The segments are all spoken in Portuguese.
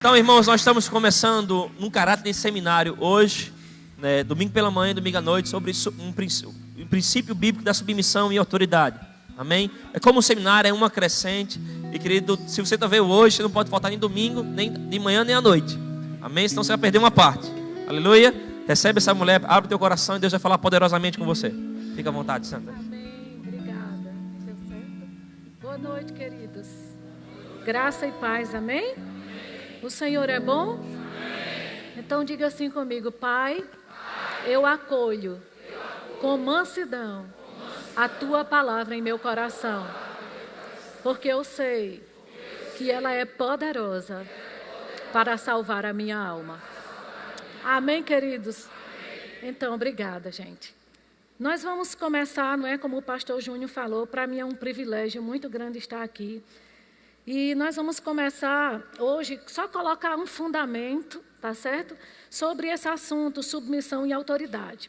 Então, irmãos, nós estamos começando um caráter de seminário hoje, né, domingo pela manhã e domingo à noite, sobre um princípio bíblico da submissão e autoridade. Amém? É como um seminário, é uma crescente. E querido, se você está vendo hoje, você não pode faltar nem domingo, nem de manhã, nem à noite. Amém? Senão você vai perder uma parte. Aleluia. Recebe essa mulher, abre o teu coração e Deus vai falar poderosamente com você. Fica à vontade, Santa. Amém. Obrigada. Deu certo? Boa noite, queridos. Graça e paz, amém? O Senhor é bom? Então diga assim comigo: Pai, eu acolho com mansidão a tua palavra em meu coração, porque eu sei que ela é poderosa para salvar a minha alma. Amém, queridos? Então, obrigada, gente. Nós vamos começar, não é? Como o pastor Júnior falou, para mim é um privilégio muito grande estar aqui. E nós vamos começar hoje, só colocar um fundamento, tá certo? Sobre esse assunto, submissão e autoridade.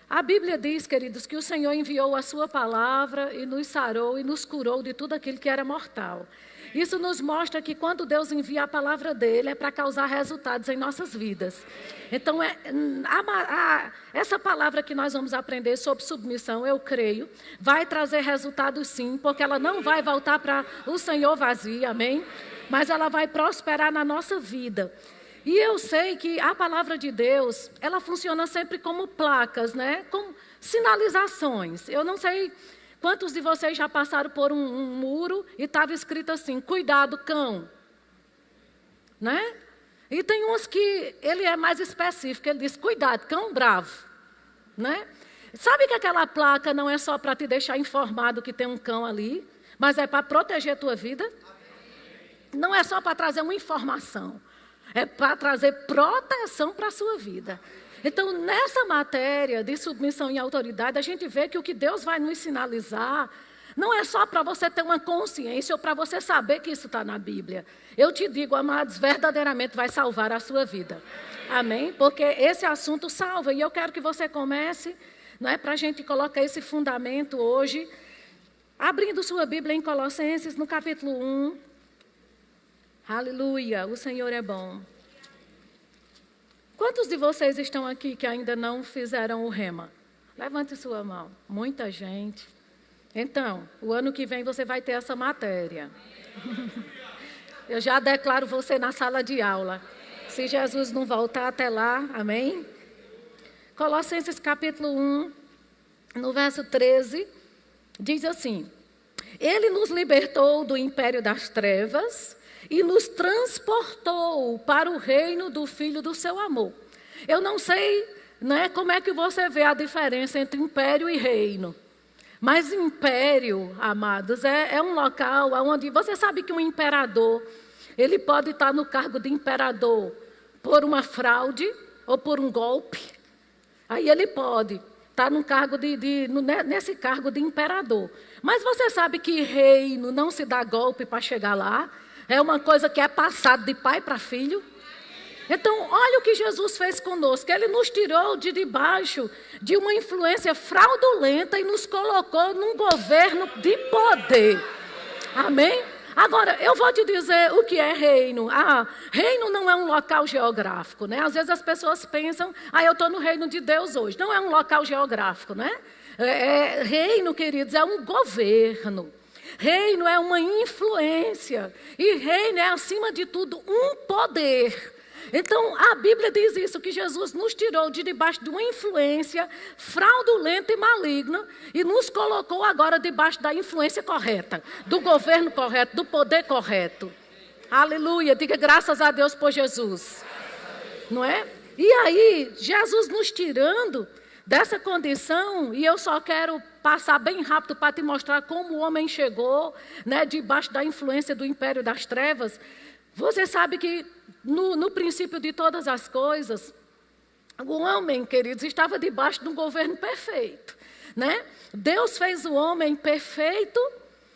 A Bíblia diz, queridos, que o Senhor enviou a sua palavra e nos sarou e nos curou de tudo aquilo que era mortal. Isso nos mostra que quando Deus envia a palavra dele é para causar resultados em nossas vidas. Então, essa palavra que nós vamos aprender sobre submissão, eu creio, vai trazer resultados sim, porque ela não vai voltar para o Senhor vazia, amém? Mas ela vai prosperar na nossa vida. E eu sei que a palavra de Deus, ela funciona sempre como placas, né? Como sinalizações. Eu não sei quantos de vocês já passaram por um muro e estava escrito assim: cuidado, cão. Né? E tem uns que ele é mais específico, ele diz: cuidado, cão bravo. Né? Sabe que aquela placa não é só para te deixar informado que tem um cão ali, mas é para proteger a tua vida? Não é só para trazer uma informação. É para trazer proteção para a sua vida. Então, nessa matéria de submissão e autoridade, a gente vê que o que Deus vai nos sinalizar não é só para você ter uma consciência ou para você saber que isso está na Bíblia. Eu te digo, amados, verdadeiramente vai salvar a sua vida. Amém? Porque esse assunto salva. E eu quero que você comece, não é, para a gente colocar esse fundamento hoje, abrindo sua Bíblia em Colossenses, no capítulo 1. Aleluia, o Senhor é bom. Quantos de vocês estão aqui que ainda não fizeram o rema? Levante sua mão. Muita gente. Então, o ano que vem você vai ter essa matéria. Eu já declaro você na sala de aula. Se Jesus não voltar até lá, amém? Colossenses capítulo 1, no verso 13, diz assim: Ele nos libertou do império das trevas e nos transportou para o reino do Filho do seu amor. Eu não sei, né, como é que você vê a diferença entre império e reino. Mas império, amados, é um local onde você sabe que um imperador, ele pode estar no cargo de imperador por uma fraude ou por um golpe. Aí ele pode estar no cargo nesse cargo de imperador. Mas você sabe que reino não se dá golpe para chegar lá. É uma coisa que é passada de pai para filho. Então, olha o que Jesus fez conosco. Ele nos tirou de debaixo de uma influência fraudulenta e nos colocou num governo de poder. Amém? Agora, eu vou te dizer o que é reino. Reino não é um local geográfico, né? Às vezes as pessoas pensam, eu estou no reino de Deus hoje. Não é um local geográfico, né? Reino, queridos, é um governo. Reino é uma influência. E reino é, acima de tudo, um poder. Então, a Bíblia diz isso, que Jesus nos tirou de debaixo de uma influência fraudulenta e maligna e nos colocou agora debaixo da influência correta, do governo correto, do poder correto. Aleluia, diga graças a Deus por Jesus. Não é? E aí, Jesus nos tirando dessa condição, e eu só quero passar bem rápido para te mostrar como o homem chegou, né, debaixo da influência do império das trevas. Você sabe que no princípio de todas as coisas, o homem, queridos, estava debaixo de um governo perfeito, né? Deus fez o homem perfeito,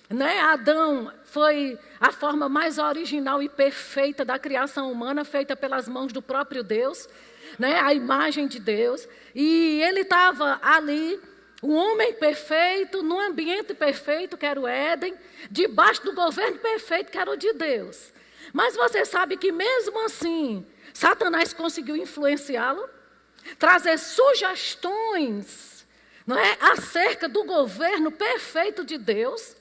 né? Adão foi a forma mais original e perfeita da criação humana, feita pelas mãos do próprio Deus, né? A imagem de Deus. E ele estava ali, um homem perfeito, num ambiente perfeito, que era o Éden, debaixo do governo perfeito, que era o de Deus. Mas você sabe que mesmo assim, Satanás conseguiu influenciá-lo, trazer sugestões, não é, acerca do governo perfeito de Deus.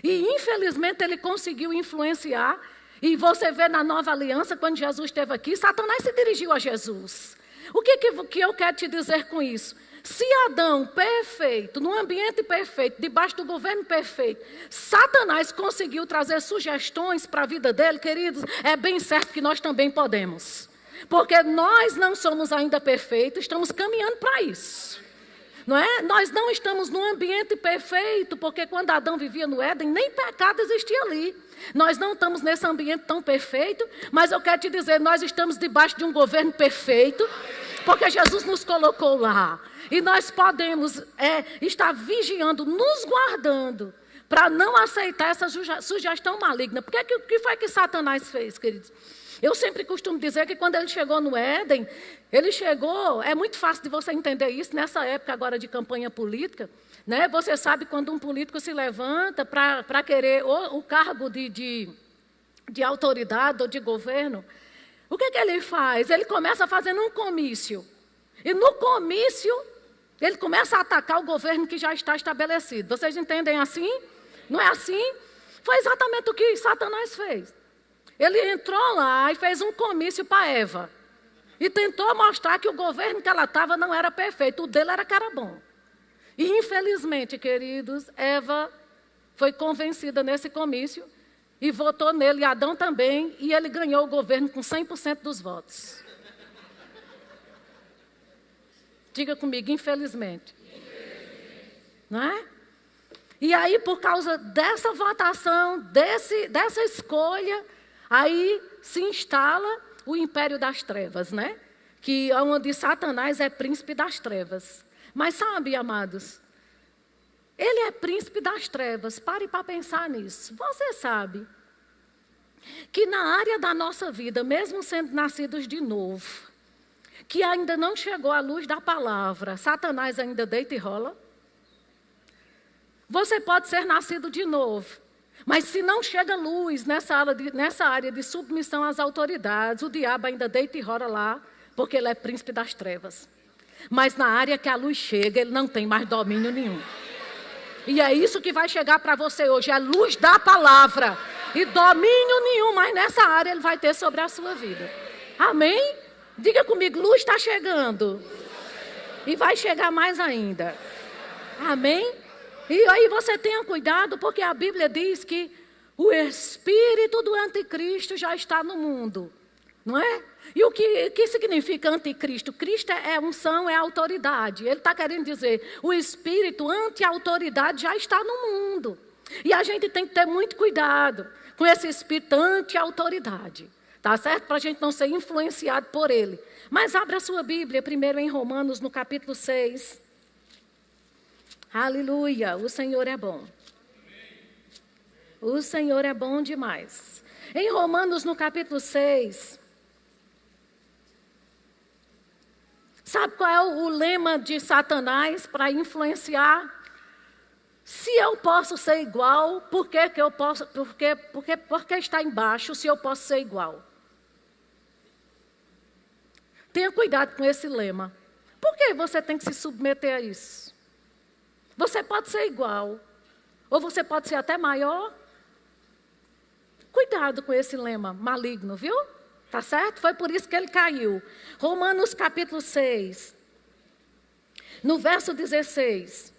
E infelizmente ele conseguiu influenciar. E você vê na Nova Aliança, quando Jesus esteve aqui, Satanás se dirigiu a Jesus. O que eu quero te dizer com isso? Se Adão, perfeito, num ambiente perfeito, debaixo do governo perfeito, Satanás conseguiu trazer sugestões para a vida dele, queridos, é bem certo que nós também podemos. Porque nós não somos ainda perfeitos, estamos caminhando para isso. Não é? Nós não estamos num ambiente perfeito, porque quando Adão vivia no Éden, nem pecado existia ali. Nós não estamos nesse ambiente tão perfeito, mas eu quero te dizer, nós estamos debaixo de um governo perfeito, porque Jesus nos colocou lá. E nós podemos estar vigiando, nos guardando, para não aceitar essa sugestão maligna. Porque o que foi que Satanás fez, queridos? Eu sempre costumo dizer que quando ele chegou no Éden, é muito fácil de você entender isso nessa época agora de campanha política, né? Você sabe quando um político se levanta para querer o cargo de autoridade ou de governo, o que ele faz? Ele começa fazendo um comício. E no comício, ele começa a atacar o governo que já está estabelecido. Vocês entendem assim? Não é assim? Foi exatamente o que Satanás fez. Ele entrou lá e fez um comício para Eva. E tentou mostrar que o governo que ela estava não era perfeito. O dele era que era bom. E infelizmente, queridos, Eva foi convencida nesse comício e votou nele, e Adão também, e ele ganhou o governo com 100% dos votos. Diga comigo, infelizmente. Não é? E aí, por causa dessa votação, dessa escolha, aí se instala o império das trevas, né? Que é onde Satanás é príncipe das trevas. Mas sabe, amados, ele é príncipe das trevas. Pare para pensar nisso. Você sabe que na área da nossa vida, mesmo sendo nascidos de novo, que ainda não chegou à luz da palavra, Satanás ainda deita e rola? Você pode ser nascido de novo, mas se não chega luz nessa área de submissão às autoridades, o diabo ainda deita e rola lá, porque ele é príncipe das trevas. Mas na área que a luz chega, ele não tem mais domínio nenhum. E é isso que vai chegar para você hoje, é a luz da palavra. E domínio nenhum, mas nessa área ele vai ter sobre a sua vida. Amém? Diga comigo, luz está chegando. E vai chegar mais ainda. Amém? E aí você tenha cuidado, porque a Bíblia diz que o espírito do anticristo já está no mundo. Não é? E o que significa anticristo? Cristo é unção, é autoridade. Ele está querendo dizer, o espírito anti-autoridade já está no mundo. E a gente tem que ter muito cuidado com esse espírito anti-autoridade. Tá certo? Para a gente não ser influenciado por ele. Mas abra a sua Bíblia, primeiro em Romanos, no capítulo 6. Aleluia, o Senhor é bom. O Senhor é bom demais. Em Romanos, no capítulo 6... Sabe qual é o lema de Satanás para influenciar? Se eu posso ser igual, por que está embaixo se eu posso ser igual? Tenha cuidado com esse lema. Por que você tem que se submeter a isso? Você pode ser igual, ou você pode ser até maior. Cuidado com esse lema maligno, viu? Tá certo? Foi por isso que ele caiu. Romanos capítulo 6, no verso 16.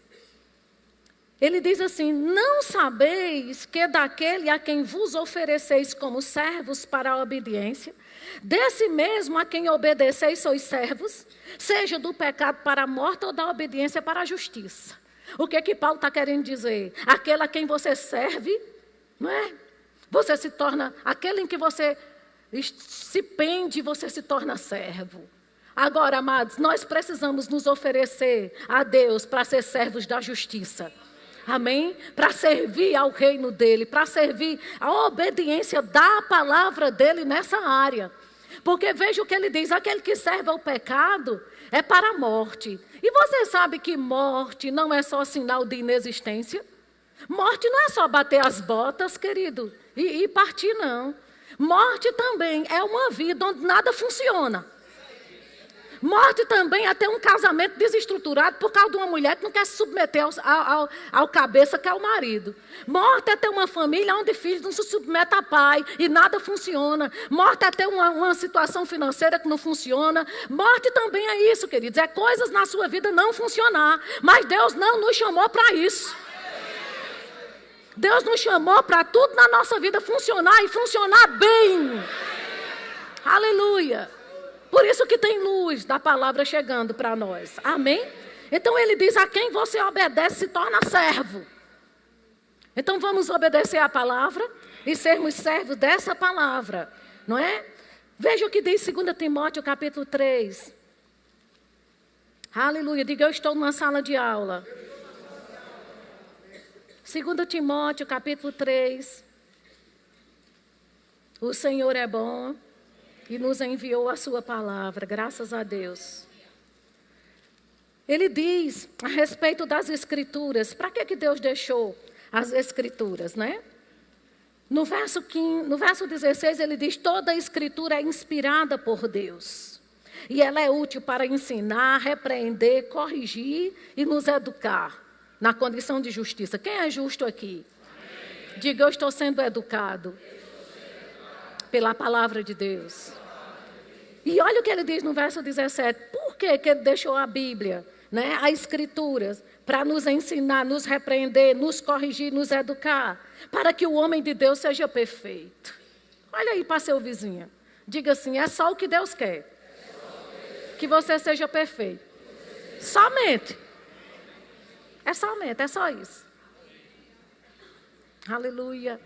Ele diz assim, não sabeis que daquele a quem vos ofereceis como servos para a obediência, desse mesmo a quem obedeceis sois servos, seja do pecado para a morte ou da obediência para a justiça. O que Paulo está querendo dizer? Aquele a quem você serve, não é? Você se torna, aquele em que você se pende, você se torna servo. Agora, amados, nós precisamos nos oferecer a Deus para ser servos da justiça. Amém? Para servir ao reino dele, para servir a obediência da palavra dele nessa área. Porque veja o que ele diz, aquele que serve ao pecado é para a morte. E você sabe que morte não é só sinal de inexistência? Morte não é só bater as botas, querido, e partir, não. Morte também é uma vida onde nada funciona. Morte também é ter um casamento desestruturado por causa de uma mulher que não quer se submeter ao cabeça que é o marido. Morte é ter uma família onde filhos não se submetem a pai e nada funciona. Morte é ter uma situação financeira que não funciona. Morte também é isso, queridos. É coisas na sua vida não funcionar. Mas Deus não nos chamou para isso. Deus nos chamou para tudo na nossa vida funcionar e funcionar bem. Aleluia. Por isso que tem luz da palavra chegando para nós. Amém? Então ele diz, a quem você obedece se torna servo. Então vamos obedecer a palavra e sermos servos dessa palavra. Não é? Veja o que diz 2 Timóteo capítulo 3. Aleluia. Diga, eu estou numa sala de aula. 2 Timóteo capítulo 3. O Senhor é bom. E nos enviou a sua palavra, graças a Deus. Ele diz a respeito das escrituras. Para que Deus deixou as escrituras, né? No verso 16 ele diz, toda a escritura é inspirada por Deus. E ela é útil para ensinar, repreender, corrigir e nos educar na condição de justiça. Quem é justo aqui? Amém. Diga, eu estou sendo educado pela palavra de Deus. E olha o que ele diz no verso 17. Por que ele deixou a Bíblia, né, as Escrituras, para nos ensinar, nos repreender, nos corrigir, nos educar, para que o homem de Deus seja perfeito? Olha aí para seu vizinho. Diga assim, é só o que Deus quer. Que você seja perfeito. Somente. É somente, é só isso. Aleluia.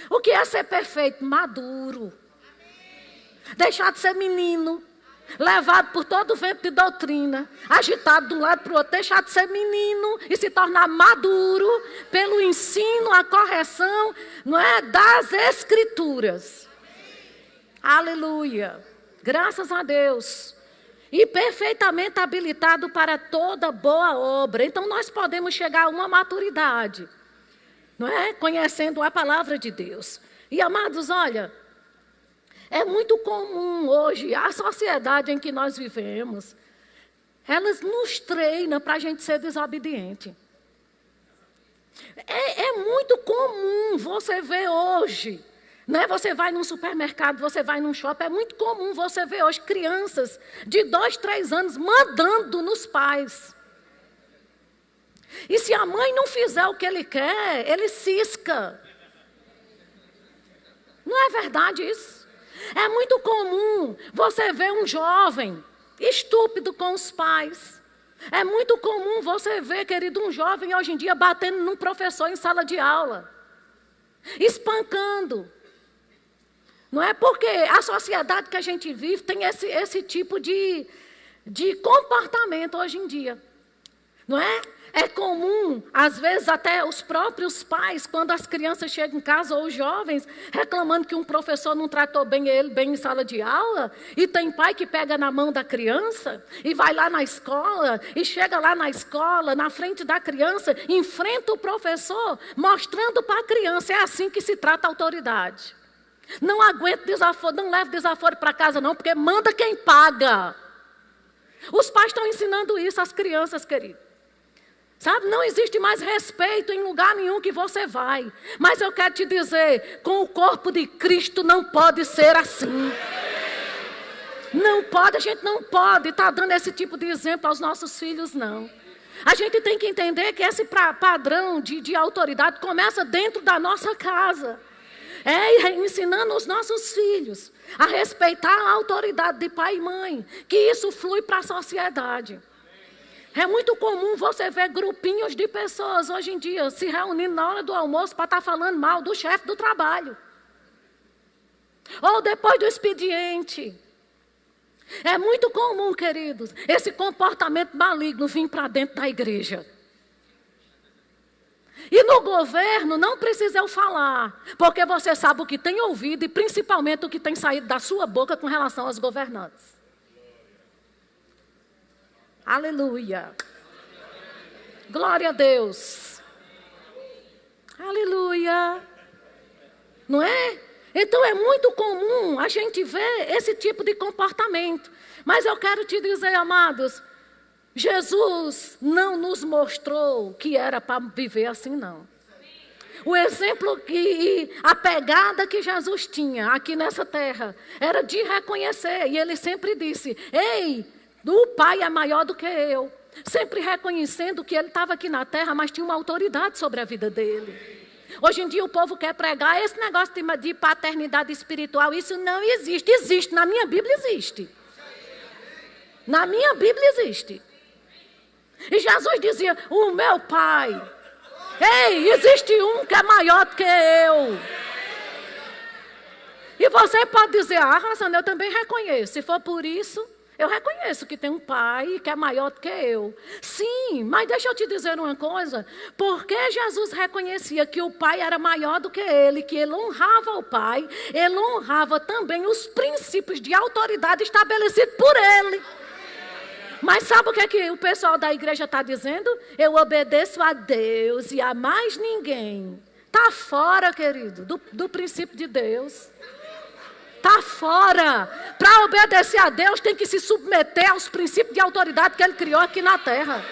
O que é ser perfeito? Maduro. Deixar de ser menino. Levado por todo o vento de doutrina. Agitado de um lado para o outro. Deixar de ser menino e se tornar maduro pelo ensino, a correção, não é, das Escrituras. Aleluia. Graças a Deus. E perfeitamente habilitado para toda boa obra. Então nós podemos chegar a uma maturidade, não é? Conhecendo a palavra de Deus. E amados, olha, é muito comum hoje, a sociedade em que nós vivemos, elas nos treinam para a gente ser desobediente. É muito comum você ver hoje, né? Você vai num supermercado, você vai num shopping, é muito comum você ver hoje crianças de 2, 3 anos mandando nos pais. E se a mãe não fizer o que ele quer, ele cisca. Não é verdade isso? É muito comum você ver um jovem estúpido com os pais. É muito comum você ver, querido, um jovem hoje em dia batendo num professor em sala de aula. Espancando. Não é porque a sociedade que a gente vive tem esse tipo de comportamento hoje em dia. Não é? É comum, às vezes, até os próprios pais, quando as crianças chegam em casa, ou os jovens, reclamando que um professor não tratou bem ele bem em sala de aula, e tem pai que pega na mão da criança, e vai lá na escola, e chega lá na escola, na frente da criança, enfrenta o professor, mostrando para a criança, é assim que se trata a autoridade. Não aguenta desaforo, não leva desaforo para casa não, porque manda quem paga. Os pais estão ensinando isso às crianças, querido. Sabe, não existe mais respeito em lugar nenhum que você vai. Mas eu quero te dizer, com o corpo de Cristo não pode ser assim. Não pode, a gente não pode estar dando esse tipo de exemplo aos nossos filhos, não. A gente tem que entender que esse padrão de autoridade começa dentro da nossa casa. Ensinando os nossos filhos a respeitar a autoridade de pai e mãe. Que isso flui para a sociedade. É muito comum você ver grupinhos de pessoas hoje em dia se reunindo na hora do almoço para estar falando mal do chefe do trabalho. Ou depois do expediente. É muito comum, queridos, esse comportamento maligno vir para dentro da igreja. E no governo não precisa eu falar, porque você sabe o que tem ouvido e principalmente o que tem saído da sua boca com relação aos governantes. Aleluia. Glória a Deus. Aleluia. Não é? Então é muito comum a gente ver esse tipo de comportamento. Mas eu quero te dizer, amados, Jesus não nos mostrou que era para viver assim, não. O exemplo a pegada que Jesus tinha aqui nessa terra era de reconhecer. E ele sempre disse, ei, o Pai é maior do que eu. Sempre reconhecendo que ele estava aqui na terra, mas tinha uma autoridade sobre a vida dele. Hoje em dia o povo quer pregar esse negócio de paternidade espiritual. Isso não existe. Existe, na minha Bíblia existe. Na minha Bíblia existe. E Jesus dizia, o meu Pai. Ei, existe um que é maior do que eu. E você pode dizer, Rosana, eu também reconheço. Se for por isso, eu reconheço que tem um Pai que é maior do que eu. Sim, mas deixa eu te dizer uma coisa. Porque Jesus reconhecia que o Pai era maior do que ele, que ele honrava o Pai, ele honrava também os princípios de autoridade estabelecidos por ele. Mas sabe o que é que o pessoal da igreja está dizendo? Eu obedeço a Deus e a mais ninguém. Está fora, querido, do princípio de Deus. Está fora. Para obedecer a Deus tem que se submeter aos princípios de autoridade que Ele criou aqui na terra.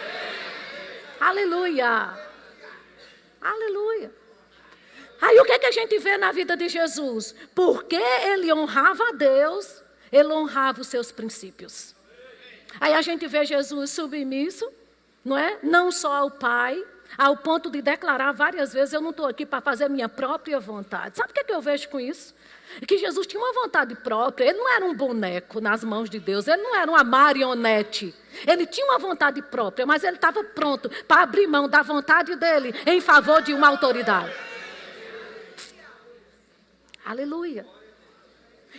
Aleluia. Aleluia. Aí o que é que a gente vê na vida de Jesus? Porque Ele honrava a Deus, Ele honrava os seus princípios. Aí a gente vê Jesus submisso, não é? Não só ao Pai, ao ponto de declarar várias vezes, eu não estou aqui para fazer minha própria vontade. Sabe o que é que eu vejo com isso? É que Jesus tinha uma vontade própria, ele não era um boneco nas mãos de Deus, ele não era uma marionete. Ele tinha uma vontade própria, mas ele estava pronto para abrir mão da vontade dele em favor de uma autoridade. Aleluia.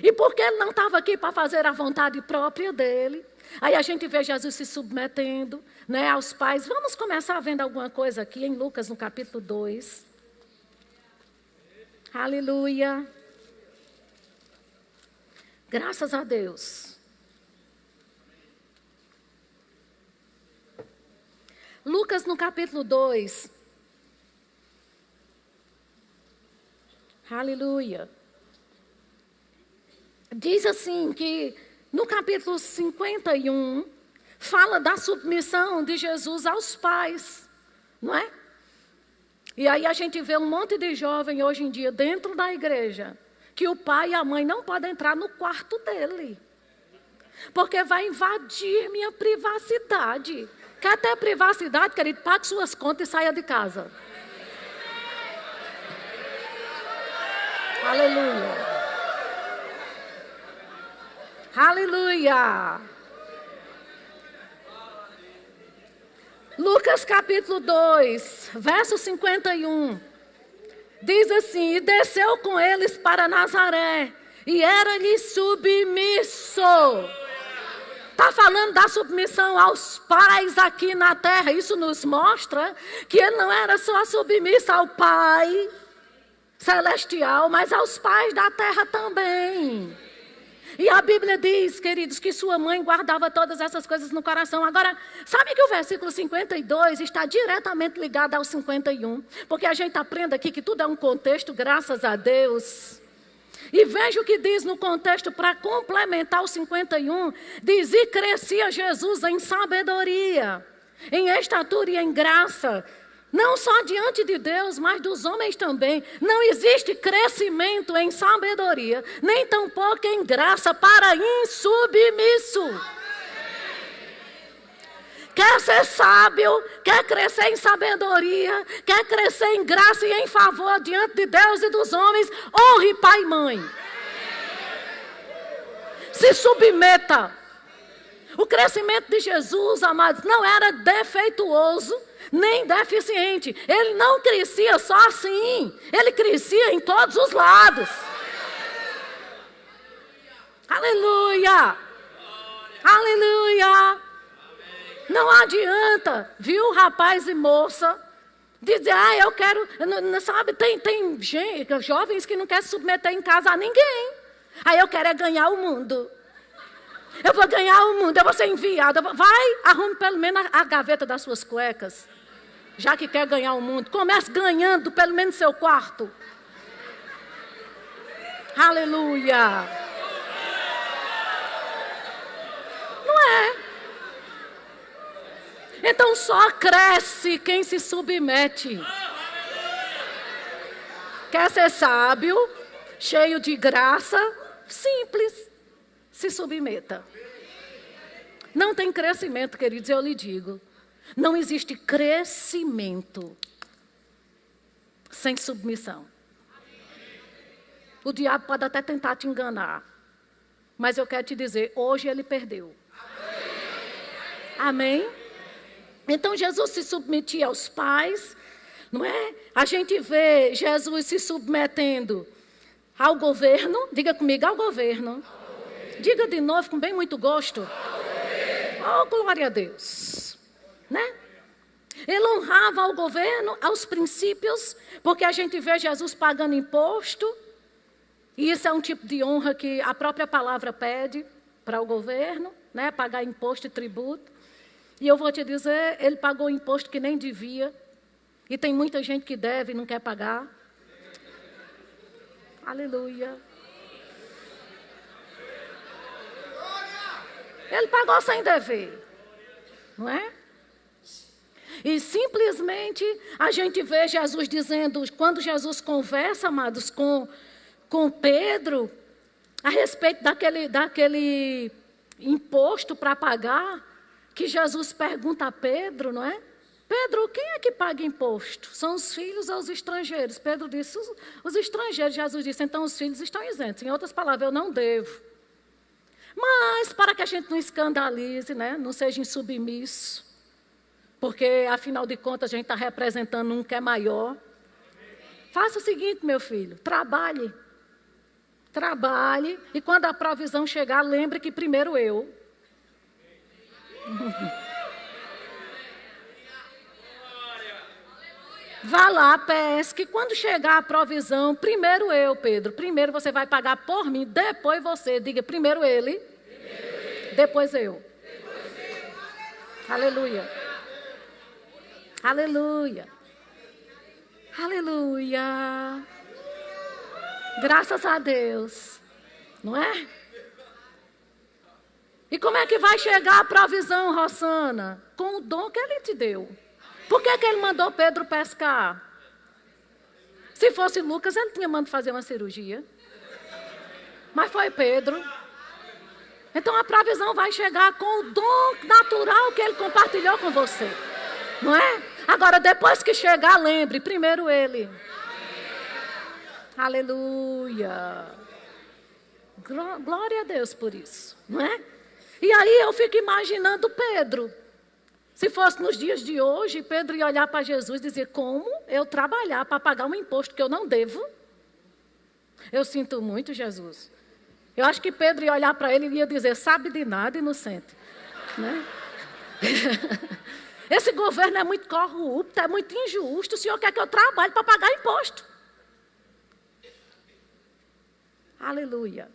E porque ele não estava aqui para fazer a vontade própria dele, aí a gente vê Jesus se submetendo, né, aos pais. Vamos começar vendo alguma coisa aqui em Lucas, no capítulo 2. Aleluia. Graças a Deus. Lucas, no capítulo 2. Aleluia. Diz assim que no capítulo 51, fala da submissão de Jesus aos pais, não é? E aí a gente vê um monte de jovem hoje em dia dentro da igreja, que o pai e a mãe não podem entrar no quarto dele, porque vai invadir minha privacidade. Quer ter privacidade, querido? Pague suas contas e saia de casa. Aleluia. Aleluia. Lucas capítulo 2, verso 51. Diz assim, e desceu com eles para Nazaré, e era-lhe submisso. Está falando da submissão aos pais aqui na terra. Isso nos mostra que ele não era só submisso ao Pai celestial, mas aos pais da terra também. E a Bíblia diz, queridos, que sua mãe guardava todas essas coisas no coração. Agora, sabe que o versículo 52 está diretamente ligado ao 51? Porque a gente aprende aqui que tudo é um contexto, graças a Deus. E veja o que diz no contexto para complementar o 51. Diz, e crescia Jesus em sabedoria, em estatura e em graça, não só diante de Deus, mas dos homens também. Não existe crescimento em sabedoria, nem tampouco em graça para insubmisso. Quer ser sábio, quer crescer em sabedoria, quer crescer em graça e em favor diante de Deus e dos homens, honre pai e mãe. Se submeta. O crescimento de Jesus, amados, não era defeituoso, nem deficiente. Ele não crescia só assim. Ele crescia em todos os lados. Aleluia. Aleluia. Não adianta, viu, rapaz e moça, dizer, eu quero, sabe, tem jovens que não querem se submeter em casa a ninguém. Aí eu quero é ganhar o mundo. Eu vou ganhar o mundo, eu vou ser enviada. Vai, arrume pelo menos a gaveta das suas cuecas. Já que quer ganhar o mundo, comece ganhando pelo menos seu quarto. Aleluia. Não é? Então só cresce quem se submete. Quer ser sábio, cheio de graça, simples, se submeta. Não tem crescimento, queridos, eu lhe digo. Não existe crescimento sem submissão. O diabo pode até tentar te enganar, mas eu quero te dizer, hoje ele perdeu. Amém? Então Jesus se submetia aos pais, não é? A gente vê Jesus se submetendo ao governo. Diga comigo, ao governo. Diga de novo com bem muito gosto. Oh, glória a Deus. Né? Ele honrava ao governo, aos princípios, porque a gente vê Jesus pagando imposto. E isso é um tipo de honra que a própria palavra pede para o governo, né? Pagar imposto e tributo. E eu vou te dizer, ele pagou imposto que nem devia. E tem muita gente que deve e não quer pagar. Aleluia. Ele pagou sem dever. Não é? E simplesmente a gente vê Jesus dizendo, quando Jesus conversa, amados, com Pedro, a respeito daquele imposto para pagar, que Jesus pergunta a Pedro, não é? Pedro, quem é que paga imposto? São os filhos ou os estrangeiros? Pedro disse, os estrangeiros. Jesus disse, então os filhos estão isentos. Em outras palavras, eu não devo. Mas, para que a gente não escandalize, né? Não seja insubmisso, porque, afinal de contas, a gente está representando um que é maior. Faça o seguinte, meu filho, trabalhe. Trabalhe, e quando a provisão chegar, lembre que primeiro eu. Vá lá, pesque. Quando chegar a provisão, primeiro eu, Pedro. Primeiro você vai pagar por mim, depois você. Diga, primeiro ele, depois eu. Aleluia. Aleluia. Aleluia. Graças a Deus. Não é? E como é que vai chegar a provisão, Rossana? Com o dom que ele te deu. Por que ele mandou Pedro pescar? Se fosse Lucas, ele tinha mandado fazer uma cirurgia. Mas foi Pedro. Então a provisão vai chegar com o dom natural que ele compartilhou com você. Não é? Agora, depois que chegar, lembre, primeiro ele. Aleluia. Glória a Deus por isso. Não é? E aí eu fico imaginando Pedro. Se fosse nos dias de hoje, Pedro ia olhar para Jesus e dizer, como eu trabalhar para pagar um imposto que eu não devo? Eu sinto muito, Jesus. Eu acho que Pedro ia olhar para ele e ia dizer, sabe de nada, inocente. Né? Esse governo é muito corrupto, é muito injusto, o senhor quer que eu trabalhe para pagar imposto. Aleluia.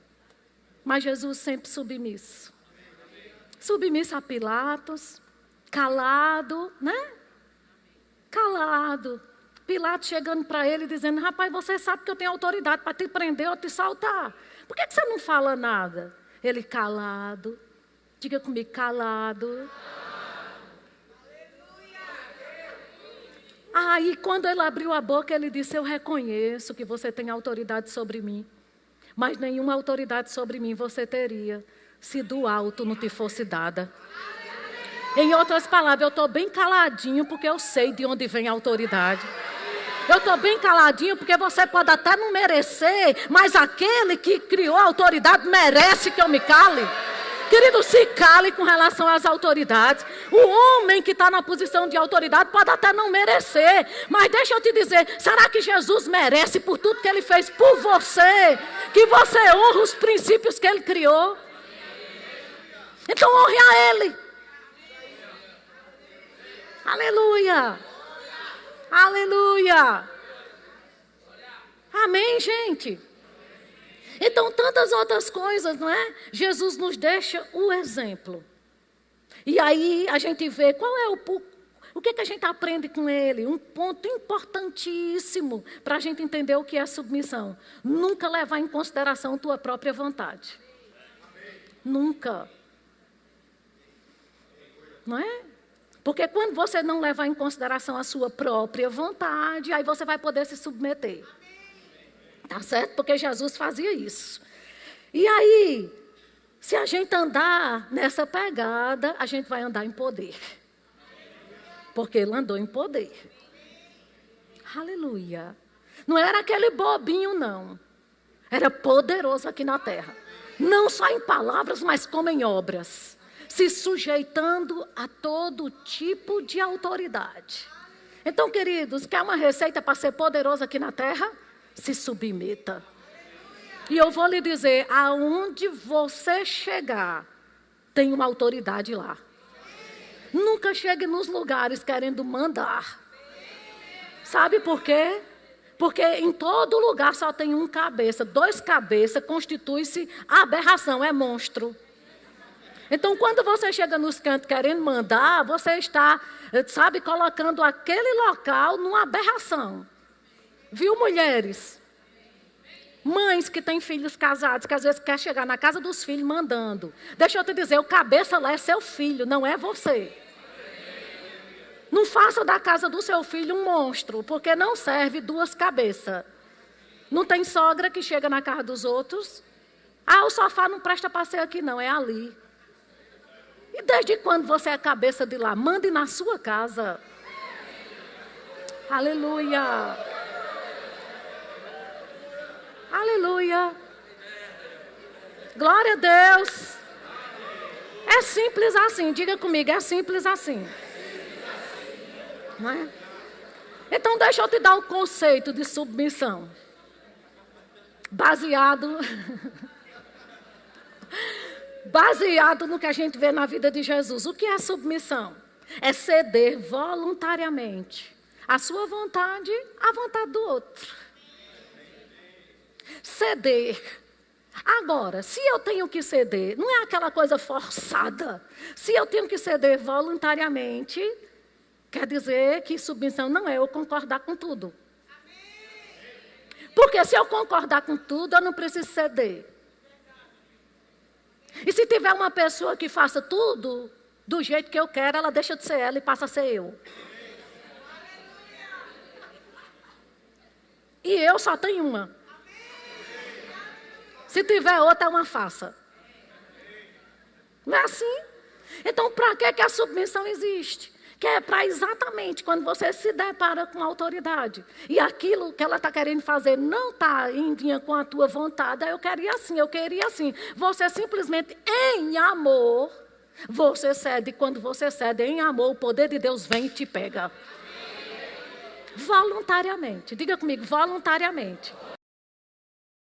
Mas Jesus sempre submisso. Submisso a Pilatos. Calado, né? Calado. Pilatos chegando para ele dizendo, rapaz, você sabe que eu tenho autoridade para te prender ou te soltar. Por que você não fala nada? Ele calado. Diga comigo, calado. Aí quando ele abriu a boca, ele disse, eu reconheço que você tem autoridade sobre mim. Mas nenhuma autoridade sobre mim você teria, se do alto não te fosse dada. Em outras palavras, eu estou bem caladinho porque eu sei de onde vem a autoridade. Eu estou bem caladinho porque você pode até não merecer, mas aquele que criou a autoridade merece que eu me cale. Querido, se cale com relação às autoridades. O homem que está na posição de autoridade pode até não merecer, mas deixa eu te dizer, será que Jesus merece por tudo que ele fez por você? Que você honra os princípios que ele criou? Então honre a ele. Aleluia. Aleluia. Amém, gente? Então, tantas outras coisas, não é? Jesus nos deixa o exemplo. E aí a gente vê O que a gente aprende com ele? Um ponto importantíssimo para a gente entender o que é submissão. Nunca levar em consideração tua própria vontade. Nunca. Não é? Porque quando você não levar em consideração a sua própria vontade, aí você vai poder se submeter. Tá certo? Porque Jesus fazia isso. E aí, se a gente andar nessa pegada, a gente vai andar em poder. Porque ele andou em poder. Aleluia. Não era aquele bobinho, não. Era poderoso aqui na terra. Não só em palavras, mas como em obras. Se sujeitando a todo tipo de autoridade. Então, queridos, quer uma receita para ser poderoso aqui na terra? Se submeta. E eu vou lhe dizer, aonde você chegar, tem uma autoridade lá. Nunca chegue nos lugares querendo mandar. Sabe por quê? Porque em todo lugar só tem um cabeça. 2 cabeças constitui-se aberração, é monstro. Então, quando você chega nos cantos querendo mandar, você está, sabe, colocando aquele local numa aberração. Viu, mulheres? Mães que têm filhos casados, que às vezes quer chegar na casa dos filhos mandando. Deixa eu te dizer, o cabeça lá é seu filho, não é você. Não faça da casa do seu filho um monstro, porque não serve 2 cabeças. Não tem sogra que chega na casa dos outros. Ah, o sofá não presta para ser aqui não, é ali. E desde quando você é cabeça de lá? Mande na sua casa. Aleluia. Aleluia. Glória a Deus. É simples assim. Diga comigo, é simples assim. Não é? Então deixa eu te dar o conceito de submissão. Baseado no que a gente vê na vida de Jesus. O que é submissão? É ceder voluntariamente a sua vontade à vontade do outro. Ceder. Agora, se eu tenho que ceder, não é aquela coisa forçada. Se eu tenho que ceder voluntariamente, quer dizer que submissão não é eu concordar com tudo. Porque se eu concordar com tudo, eu não preciso ceder. E se tiver uma pessoa que faça tudo do jeito que eu quero, ela deixa de ser ela e passa a ser eu. E eu só tenho uma. Se tiver outra, é uma farsa. Não é assim? Então, para que a submissão existe? Que é para exatamente quando você se depara com a autoridade. E aquilo que ela está querendo fazer não está em linha com a tua vontade. Eu queria assim, eu queria assim. Você simplesmente, em amor, você cede. Quando você cede em amor, o poder de Deus vem e te pega. Voluntariamente. Diga comigo, voluntariamente.